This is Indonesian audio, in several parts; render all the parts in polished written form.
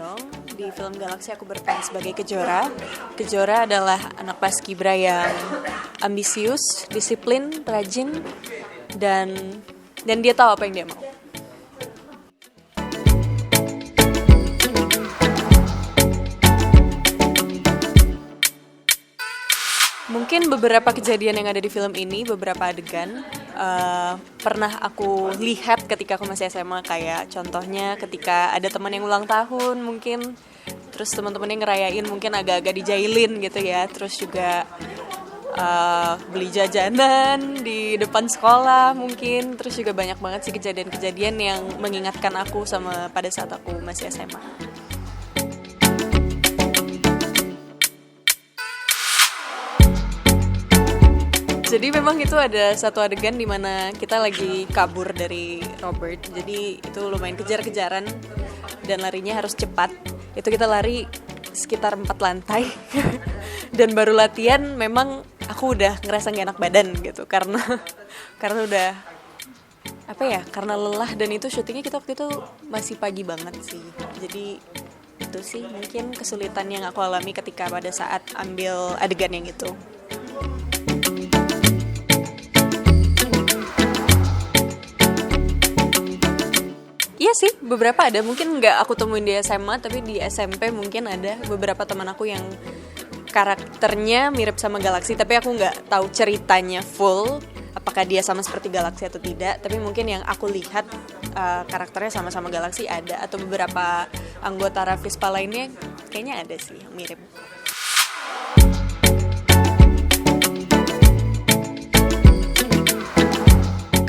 dong. Di film Galaxy aku berperan sebagai Kejora. Kejora adalah anak paskibra yang ambisius, disiplin, rajin, dan dia tahu apa yang dia mau. Mungkin beberapa kejadian yang ada di film ini, beberapa adegan pernah aku lihat ketika aku masih SMA. Kayak contohnya ketika ada teman yang ulang tahun mungkin, terus teman-temannya ngerayain mungkin agak-agak dijailin gitu ya. Terus juga beli jajanan di depan sekolah mungkin. Terus juga banyak banget sih kejadian-kejadian yang mengingatkan aku sama pada saat aku masih SMA. Jadi memang itu ada satu adegan di mana kita lagi kabur dari Robert. Jadi itu lumayan kejar-kejaran dan larinya harus cepat. Itu kita lari sekitar 4 lantai. Dan baru latihan memang aku udah ngerasa gak enak badan gitu karena udah karena lelah, dan itu syutingnya kita waktu itu masih pagi banget sih. Jadi itu sih mungkin kesulitan yang aku alami ketika pada saat ambil adegan yang itu. Iya sih, beberapa ada. Mungkin nggak aku temuin di SMA, tapi di SMP mungkin ada beberapa teman aku yang karakternya mirip sama Galaxy, tapi aku nggak tahu ceritanya full, apakah dia sama seperti Galaxy atau tidak. Tapi mungkin yang aku lihat karakternya sama-sama Galaxy ada, atau beberapa anggota Ravispa lainnya kayaknya ada sih yang mirip.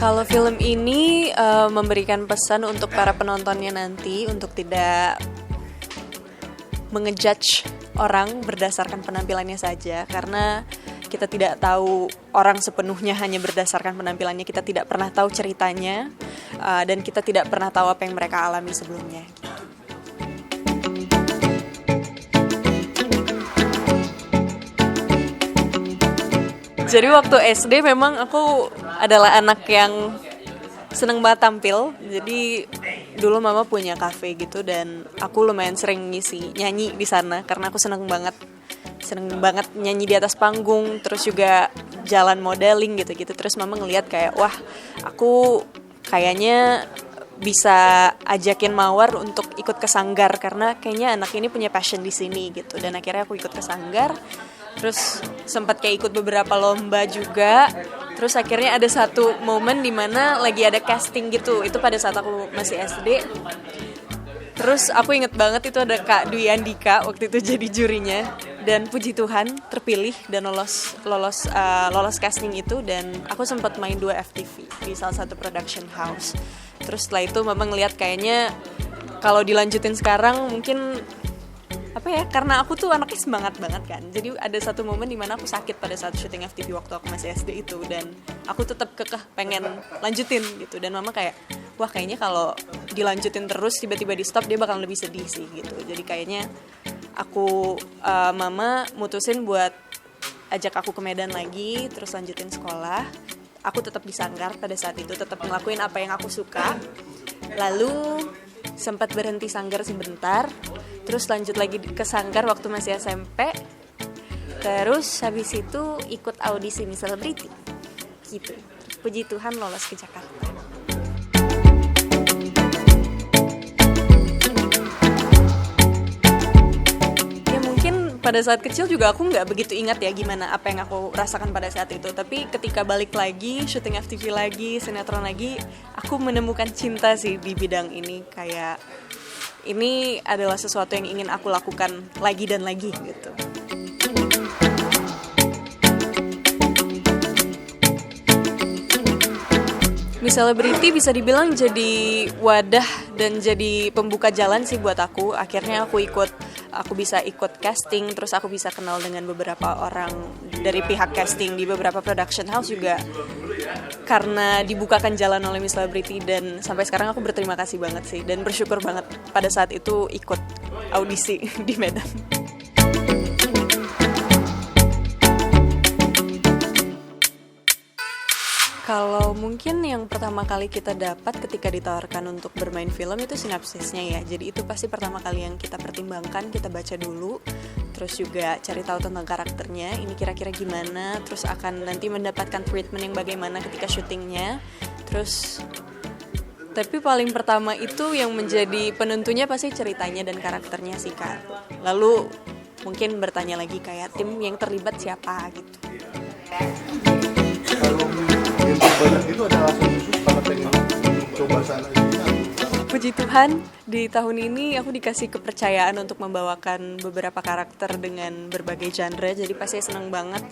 Kalau film ini memberikan pesan untuk para penontonnya nanti untuk tidak mengejudge orang berdasarkan penampilannya saja, karena kita tidak tahu orang sepenuhnya hanya berdasarkan penampilannya. Kita tidak pernah tahu ceritanya dan kita tidak pernah tahu apa yang mereka alami sebelumnya. Jadi waktu SD memang aku adalah anak yang seneng banget tampil. Jadi dulu mama punya kafe gitu dan aku lumayan sering ngisi nyanyi di sana karena aku seneng banget nyanyi di atas panggung, terus juga jalan modeling gitu-gitu. Terus mama ngelihat kayak, wah aku kayaknya bisa ajakin Mawar untuk ikut ke Sanggar karena kayaknya anak ini punya passion di sini gitu. Dan akhirnya aku ikut ke Sanggar. Terus sempat kayak ikut beberapa lomba juga. Terus akhirnya ada satu momen di mana lagi ada casting gitu. Itu pada saat aku masih SD. Terus aku inget banget itu ada Kak Dwi Andika waktu itu jadi jurinya. Dan puji Tuhan terpilih dan lolos casting itu. Dan aku sempat main 2 FTV di salah satu production house. Terus setelah itu memang ngeliat kayaknya kalau dilanjutin sekarang mungkin karena aku tuh anaknya semangat banget kan. Jadi ada satu momen dimana aku sakit pada saat syuting FTV waktu aku masih SD itu. Dan aku tetap kekeh pengen lanjutin gitu. Dan mama kayak, wah kayaknya kalau dilanjutin terus tiba-tiba di stop dia bakal lebih sedih sih gitu. Jadi kayaknya mama mutusin buat ajak aku ke Medan lagi, terus lanjutin sekolah. Aku tetap di Sanggar pada saat itu, tetap ngelakuin apa yang aku suka. Lalu sempat berhenti Sanggar sebentar, terus lanjut lagi ke Sanggar waktu masih SMP. Terus habis itu ikut audisi Miss Celebrity gitu. Terus puji Tuhan lolos ke Jakarta. Ya mungkin pada saat kecil juga aku nggak begitu ingat ya gimana apa yang aku rasakan pada saat itu. Tapi ketika balik lagi, syuting FTV lagi, sinetron lagi, aku menemukan cinta sih di bidang ini. Kayak ini adalah sesuatu yang ingin aku lakukan lagi dan lagi gitu. Miss Celebrity bisa dibilang jadi wadah dan jadi pembuka jalan sih buat aku. Akhirnya aku bisa ikut casting, terus aku bisa kenal dengan beberapa orang dari pihak casting di beberapa production house juga. Karena dibukakan jalan oleh Miss Celebrity, dan sampai sekarang aku berterima kasih banget sih dan bersyukur banget pada saat itu ikut audisi di Medan. Kalau mungkin yang pertama kali kita dapat ketika ditawarkan untuk bermain film itu sinopsisnya ya. Jadi itu pasti pertama kali yang kita pertimbangkan, kita baca dulu. Terus juga cari tahu tentang karakternya, ini kira-kira gimana. Terus akan nanti mendapatkan treatment yang bagaimana ketika syutingnya. Terus tapi paling pertama itu yang menjadi penentunya pasti ceritanya dan karakternya sih Kak. Lalu mungkin bertanya lagi kayak tim yang terlibat siapa gitu. Kalau yang terbanyak itu ada alasan khusus karena pengen coba sana sini. Puji Tuhan, di tahun ini aku dikasih kepercayaan untuk membawakan beberapa karakter dengan berbagai genre. Jadi pasti senang banget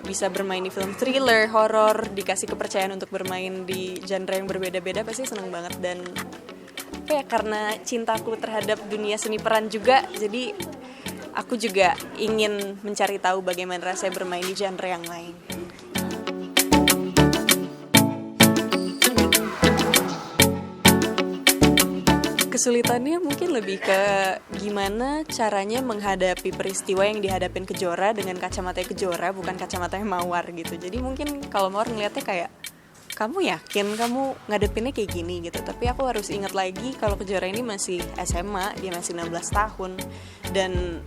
bisa bermain di film thriller, horor, dikasih kepercayaan untuk bermain di genre yang berbeda-beda, pasti senang banget. Dan apa ya, karena cintaku terhadap dunia seni peran juga, jadi aku juga ingin mencari tahu bagaimana rasanya bermain di genre yang lain. Kesulitannya mungkin lebih ke gimana caranya menghadapi peristiwa yang dihadapin Kejora dengan kacamata Kejora, bukan kacamata Mawar gitu. Jadi mungkin kalau Mawar ngeliatnya kayak, kamu yakin kamu ngadepinnya kayak gini gitu. Tapi aku harus ingat lagi kalau Kejora ini masih SMA, dia masih 16 tahun. Dan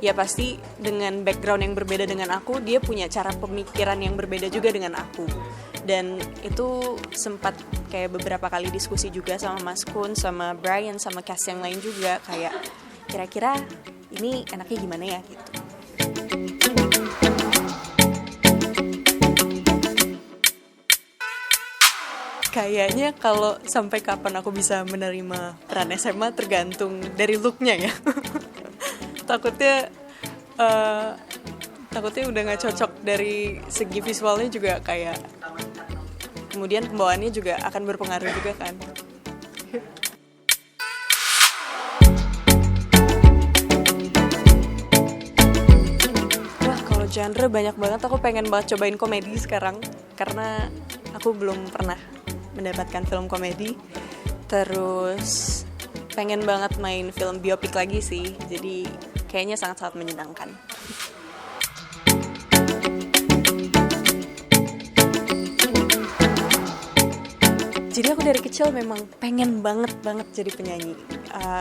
ya pasti dengan background yang berbeda dengan aku, dia punya cara pemikiran yang berbeda juga dengan aku. Dan itu sempat kayak beberapa kali diskusi juga sama Mas Kun, sama Brian, sama cast yang lain juga, kayak kira-kira ini enaknya gimana ya gitu. Kayaknya kalau sampai kapan aku bisa menerima peran SMA tergantung dari looknya ya. Takutnya udah gak cocok dari segi visualnya juga, kayak kemudian pembawaannya juga akan berpengaruh juga kan. Wah, kalau genre banyak banget, aku pengen banget cobain komedi sekarang karena aku belum pernah mendapatkan film komedi. Terus pengen banget main film biopik lagi sih, jadi kayaknya sangat-sangat menyenangkan. Jadi aku dari kecil memang pengen banget jadi penyanyi.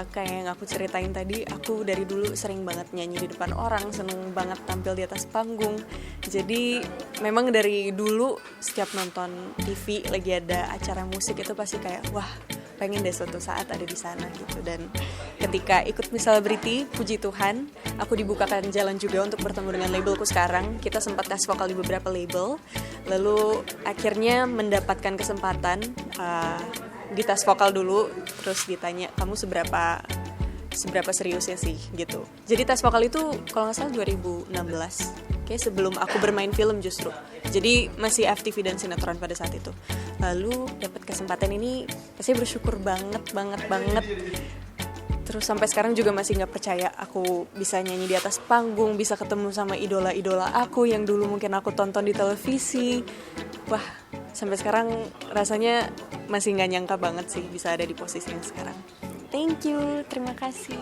Kayak yang aku ceritain tadi, aku dari dulu sering banget nyanyi di depan orang, seneng banget tampil di atas panggung. Jadi memang dari dulu setiap nonton TV lagi ada acara musik itu pasti kayak, wah pengen deh suatu saat ada di sana gitu. Dan ketika ikut Miss Celebrity, puji Tuhan, aku dibukakan jalan juga untuk bertemu dengan labelku sekarang. Kita sempat tes vokal di beberapa label, lalu akhirnya mendapatkan kesempatan di tes vokal dulu, terus ditanya kamu seberapa seriusnya sih gitu. Jadi tes vokal itu kalau nggak salah 2016, kayak sebelum aku bermain film justru. Jadi masih FTV dan sinetron pada saat itu. Lalu dapat kesempatan ini, saya bersyukur banget. Terus sampai sekarang juga masih nggak percaya aku bisa nyanyi di atas panggung, bisa ketemu sama idola-idola aku yang dulu mungkin aku tonton di televisi. Wah, sampai sekarang rasanya masih nggak nyangka banget sih bisa ada di posisi yang sekarang. Thank you, terima kasih.